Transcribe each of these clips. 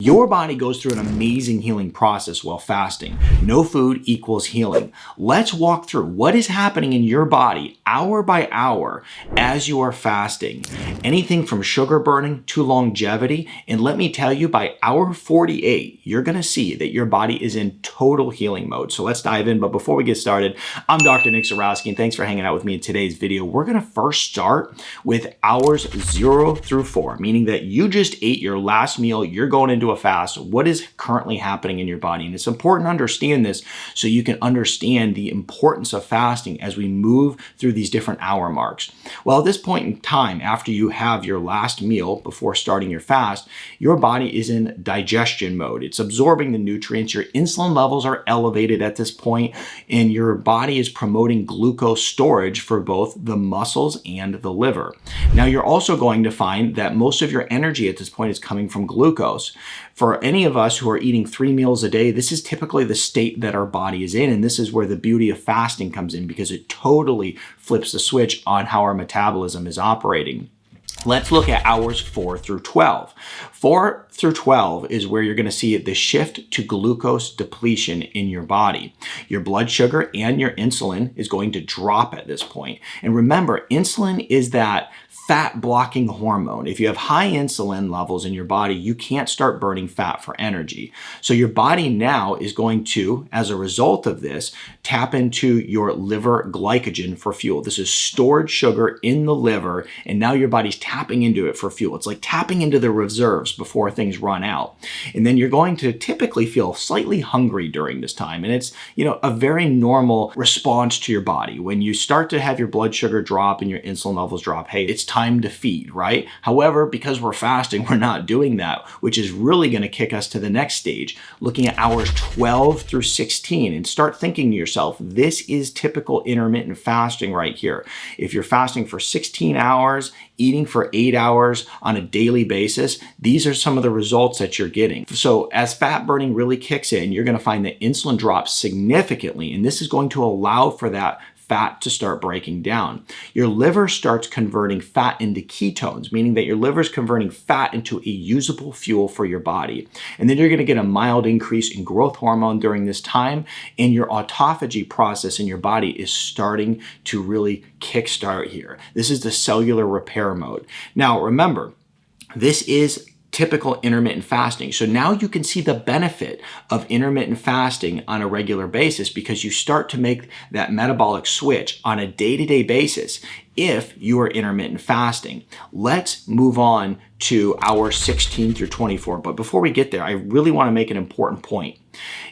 Your body goes through an amazing healing process while fasting. No food equals healing. Let's walk through what is happening in your body hour by hour as you are fasting. Anything from sugar burning to longevity. And let me tell you, by hour 48, you're going to see that your body is in total healing mode. So let's dive in. But before we get started, I'm Dr. Nick Zyrowski, and thanks for hanging out with me in today's video. We're going to first start with hours 0 through 4, meaning that you just ate your last meal, you're going into a fast. What is currently happening in your body? And it's important to understand this so you can understand the importance of fasting as we move through these different hour marks. Well, at this point in time, after you have your last meal before starting your fast, your body is in digestion mode. It's absorbing the nutrients. Your insulin levels are elevated at this point, and your body is promoting glucose storage for both the muscles and the liver. Now, you're also going to find that most of your energy at this point is coming from glucose. For any of us who are eating 3 meals a day, this is typically the state that our body is in, and this is where the beauty of fasting comes in, because it totally flips the switch on how our metabolism is operating. Let's look at hours 4 through 12. 4 through 12 is where you're going to see the shift to glucose depletion in your body. Your blood sugar and your insulin is going to drop at this point. And remember, insulin is that fat blocking hormone. If you have high insulin levels in your body, you can't start burning fat for energy. So your body now is going to, as a result of this, tap into your liver glycogen for fuel. This is stored sugar in the liver, and now your body's tapping into it for fuel. It's like tapping into the reserves before things run out. And then you're going to typically feel slightly hungry during this time. And it's, a very normal response to your body. When you start to have your blood sugar drop and your insulin levels drop, hey, it's time to feed, right? However, because we're fasting, we're not doing that, which is really going to kick us to the next stage, looking at hours 12 through 16, and start thinking to yourself, this is typical intermittent fasting right here. If you're fasting for 16 hours, eating for 8 hours on a daily basis, these are some of the results that you're getting. So as fat burning really kicks in, you're going to find that insulin drops significantly, and this is going to allow for that fat to start breaking down. Your liver starts converting fat into ketones, meaning that your liver is converting fat into a usable fuel for your body. And then you're going to get a mild increase in growth hormone during this time, and your autophagy process in your body is starting to really kickstart here. This is the cellular repair mode. Now, remember, this is typical intermittent fasting. So now you can see the benefit of intermittent fasting on a regular basis, because you start to make that metabolic switch on a day-to-day basis if you are intermittent fasting. Let's move on to hours 16 through 24. But before we get there, I really want to make an important point.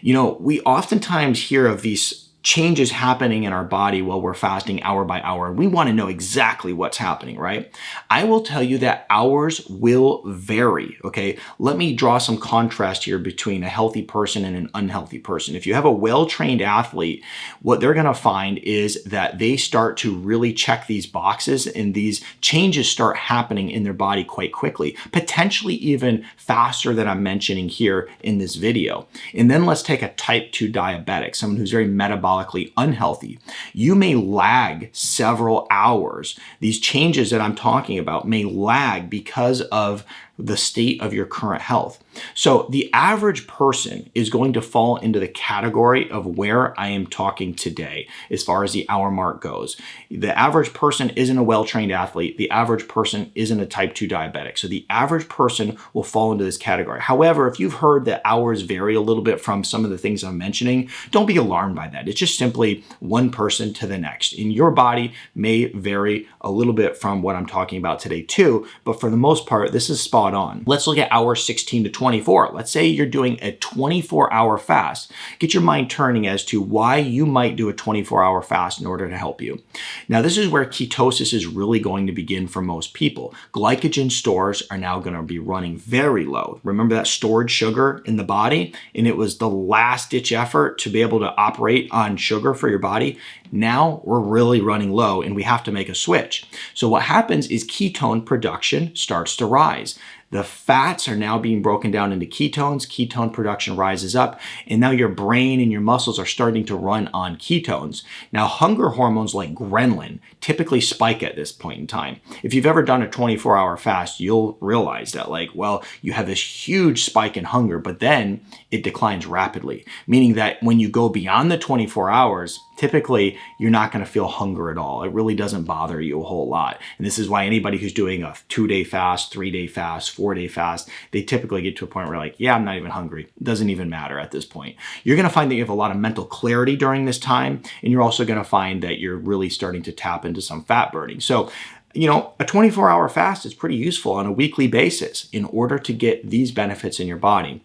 We oftentimes hear of these changes happening in our body while we're fasting hour by hour. We want to know exactly what's happening, right? I will tell you that hours will vary, okay? Let me draw some contrast here between a healthy person and an unhealthy person. If you have a well-trained athlete, what they're going to find is that they start to really check these boxes, and these changes start happening in their body quite quickly, potentially even faster than I'm mentioning here in this video. And then let's take a type 2 diabetic, someone who's very metabolically unhealthy. You may lag several hours. These changes that I'm talking about may lag because of the state of your current health. So the average person is going to fall into the category of where I am talking today as far as the hour mark goes. The average person isn't a well-trained athlete. The average person isn't a type 2 diabetic. So the average person will fall into this category. However, if you've heard that hours vary a little bit from some of the things I'm mentioning, don't be alarmed by that. It's just simply one person to the next. And your body may vary a little bit from what I'm talking about today too, but for the most part, this is spot on. Let's look at hours 16 to 24. Let's say you're doing a 24-hour fast. Get your mind turning as to why you might do a 24-hour fast in order to help you. Now, this is where ketosis is really going to begin for most people. Glycogen stores are now going to be running very low. Remember that stored sugar in the body? And it was the last-ditch effort to be able to operate on sugar for your body. Now we're really running low, and we have to make a switch. So what happens is ketone production starts to rise. The fats are now being broken down into ketones. Ketone production rises up, and now your brain and your muscles are starting to run on ketones. Now, hunger hormones like ghrelin typically spike at this point in time. If you've ever done a 24-hour fast, you'll realize that, like, well, you have this huge spike in hunger, but then it declines rapidly, meaning that when you go beyond the 24 hours, typically you're not going to feel hunger at all. It really doesn't bother you a whole lot. And this is why anybody who's doing a 2-day fast, 3-day fast, 4-day fast, they typically get to a point where like, yeah, I'm not even hungry. It doesn't even matter at this point. You're going to find that you have a lot of mental clarity during this time. And you're also going to find that you're really starting to tap into some fat burning. So, you know, a 24-hour fast is pretty useful on a weekly basis in order to get these benefits in your body.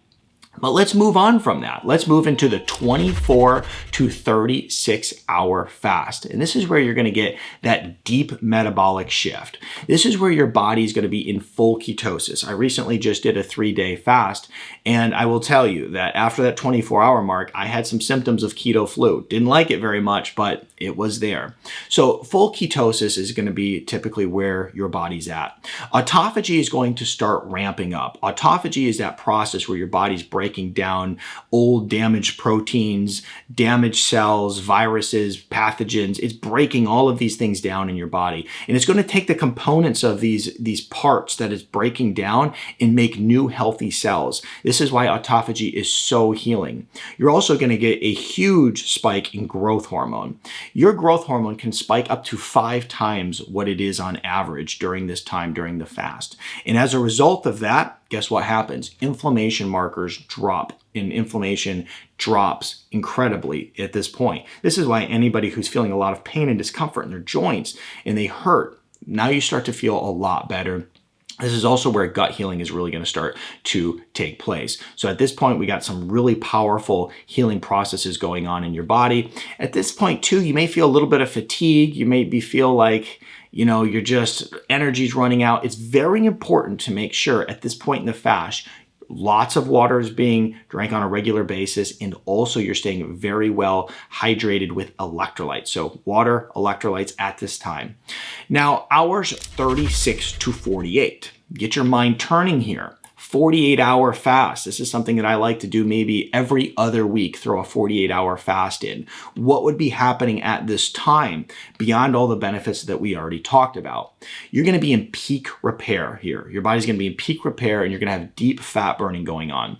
But let's move on from that. Let's move into the 24 to 36 hour fast. And this is where you're going to get that deep metabolic shift. This is where your body is going to be in full ketosis. I recently just did a 3-day fast, and I will tell you that after that 24-hour mark, I had some symptoms of keto flu. Didn't like it very much, but it was there. So full ketosis is going to be typically where your body's at. Autophagy is going to start ramping up. Autophagy is that process where your body's breaking down old damaged proteins, damaged cells, viruses, pathogens. It's breaking all of these things down in your body. And it's going to take the components of these parts that it's breaking down and make new healthy cells. This is why autophagy is so healing. You're also going to get a huge spike in growth hormone. Your growth hormone can spike up to 5 times what it is on average during this time, during the fast. And as a result of that, guess what happens? Inflammation markers drop, and inflammation drops incredibly at this point. This is why anybody who's feeling a lot of pain and discomfort in their joints and they hurt, now you start to feel a lot better. This is also where gut healing is really going to start to take place. So at this point, we got some really powerful healing processes going on in your body. At this point too, you may feel a little bit of fatigue. You may feel like, you know, you're just, energy's running out. It's very important to make sure at this point in the fast, lots of water is being drank on a regular basis, and also you're staying very well hydrated with electrolytes. So water, electrolytes at this time. Now, hours 36 to 48. Get your mind turning here. 48-hour fast. This is something that I like to do maybe every other week, throw a 48-hour fast in. What would be happening at this time beyond all the benefits that we already talked about? You're going to be in peak repair here. Your body's going to be in peak repair, and you're going to have deep fat burning going on.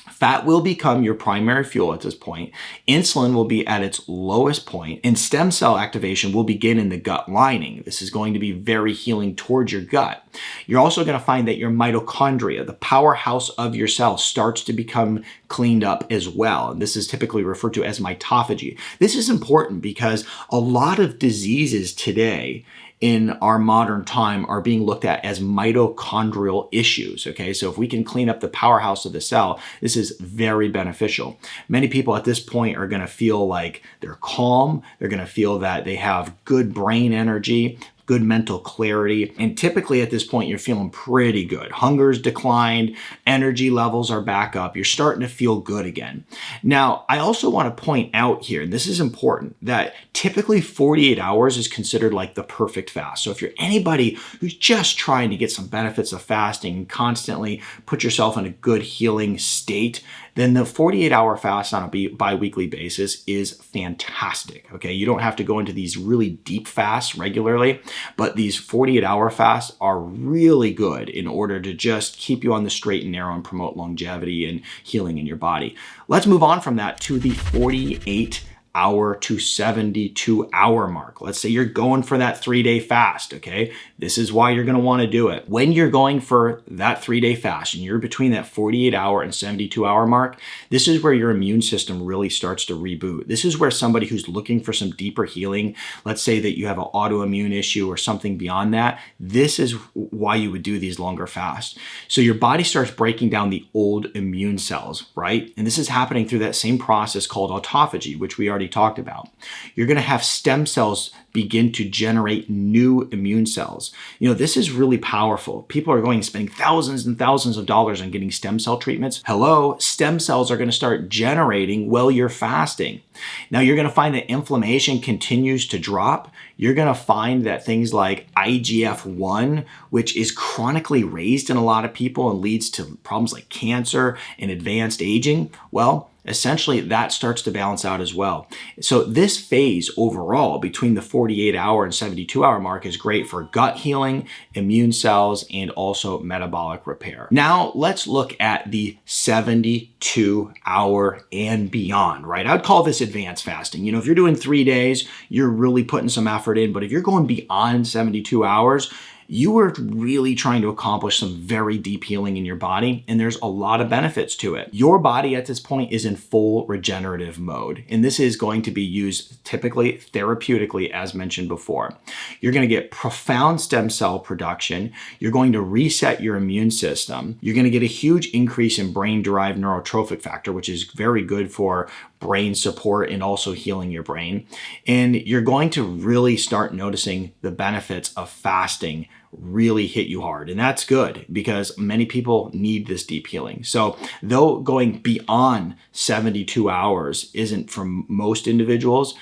Fat will become your primary fuel at this point. Insulin will be at its lowest point, and stem cell activation will begin in the gut lining. This is going to be very healing towards your gut. You're also going to find that your mitochondria, the powerhouse of your cell, starts to become cleaned up as well. And this is typically referred to as mitophagy. This is important because a lot of diseases today in our modern time are being looked at as mitochondrial issues, okay? So if we can clean up the powerhouse of the cell, this is very beneficial. Many people at this point are gonna feel like they're calm, they're gonna feel that they have good brain energy, good mental clarity. And typically at this point, you're feeling pretty good. Hunger's declined, energy levels are back up. You're starting to feel good again. Now, I also want to point out here, and this is important, that typically 48 hours is considered like the perfect fast. So if you're anybody who's just trying to get some benefits of fasting and constantly put yourself in a good healing state, then the 48-hour fast on a bi-weekly basis is fantastic, okay? You don't have to go into these really deep fasts regularly, but these 48-hour fasts are really good in order to just keep you on the straight and narrow and promote longevity and healing in your body. Let's move on from that to the 48-hour to 72-hour mark. Let's say you're going for that 3-day fast, okay? This is why you're gonna wanna do it. When you're going for that 3-day fast and you're between that 48-hour and 72-hour mark, this is where your immune system really starts to reboot. This is where somebody who's looking for some deeper healing, let's say that you have an autoimmune issue or something beyond that, this is why you would do these longer fasts. So your body starts breaking down the old immune cells, right? And this is happening through that same process called autophagy, which we already already talked about. You're going to have stem cells begin to generate new immune cells. This is really powerful. People are spending thousands and thousands of dollars on getting stem cell treatments. Hello, stem cells are going to start generating while you're fasting. Now you're going to find that inflammation continues to drop. You're going to find that things like IGF-1, which is chronically raised in a lot of people and leads to problems like cancer and advanced aging, well, essentially that starts to balance out as well. So this phase overall between the 48-hour and 72-hour mark is great for gut healing, immune cells, and also metabolic repair. Now let's look at the 72-hour and beyond, right? I'd call this advanced fasting. If you're doing 3 days, you're really putting some effort in, but if you're going beyond 72 hours, you are really trying to accomplish some very deep healing in your body, and there's a lot of benefits to it. Your body at this point is in full regenerative mode, and this is going to be used typically therapeutically, as mentioned before. You're going to get profound stem cell production. You're going to reset your immune system. You're going to get a huge increase in brain-derived neurotrophic factor, which is very good for brain support and also healing your brain. And you're going to really start noticing the benefits of fasting really hit you hard. And that's good because many people need this deep healing. So though going beyond 72 hours isn't for most individuals,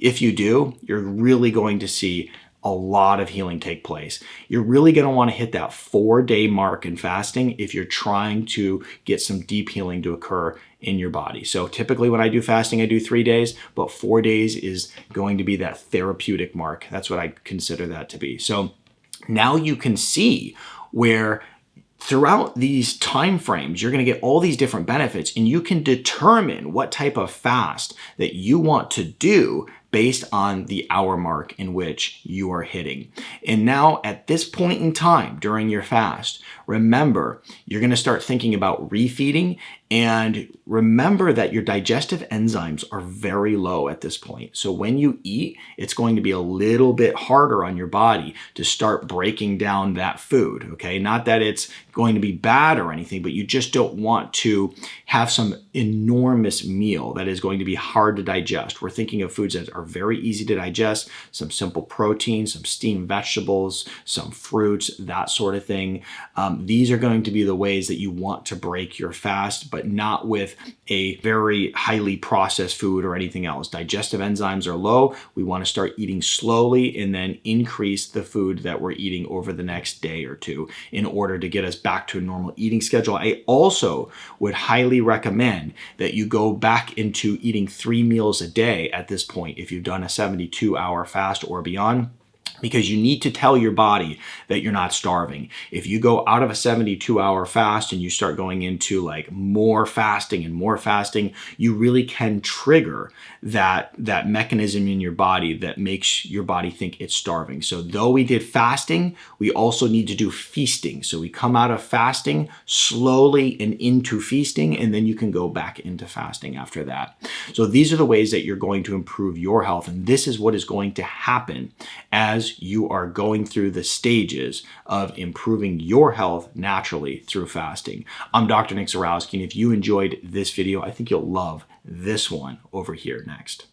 if you do, you're really going to see a lot of healing take place. You're really going to want to hit that 4-day mark in fasting if you're trying to get some deep healing to occur in your body. So typically when I do fasting, I do 3 days, but 4 days is going to be that therapeutic mark. That's what I consider that to be. So now you can see where throughout these time frames, you're going to get all these different benefits, and you can determine what type of fast that you want to do based on the hour mark in which you are hitting. And now at this point in time during your fast, remember, you're going to start thinking about refeeding, and remember that your digestive enzymes are very low at this point. So when you eat, it's going to be a little bit harder on your body to start breaking down that food, okay? Not that it's going to be bad or anything, but you just don't want to have some enormous meal that is going to be hard to digest. We're thinking of foods that are very easy to digest, some simple proteins, some steamed vegetables, some fruits, that sort of thing. These are going to be the ways that you want to break your fast, but not with a very highly processed food or anything else. Digestive enzymes are low. We want to start eating slowly and then increase the food that we're eating over the next day or two in order to get us back to a normal eating schedule. I also would highly recommend that you go back into eating 3 meals a day at this point if you've done a 72-hour fast or beyond, because you need to tell your body that you're not starving. If you go out of a 72-hour fast and you start going into like more fasting, you really can trigger that mechanism in your body that makes your body think it's starving. So though we did fasting, we also need to do feasting. So we come out of fasting slowly and into feasting, and then you can go back into fasting after that. So these are the ways that you're going to improve your health, and this is what is going to happen as you are going through the stages of improving your health naturally through fasting. I'm Dr. Nick Zyrowski, and if you enjoyed this video, I think you'll love this one over here next.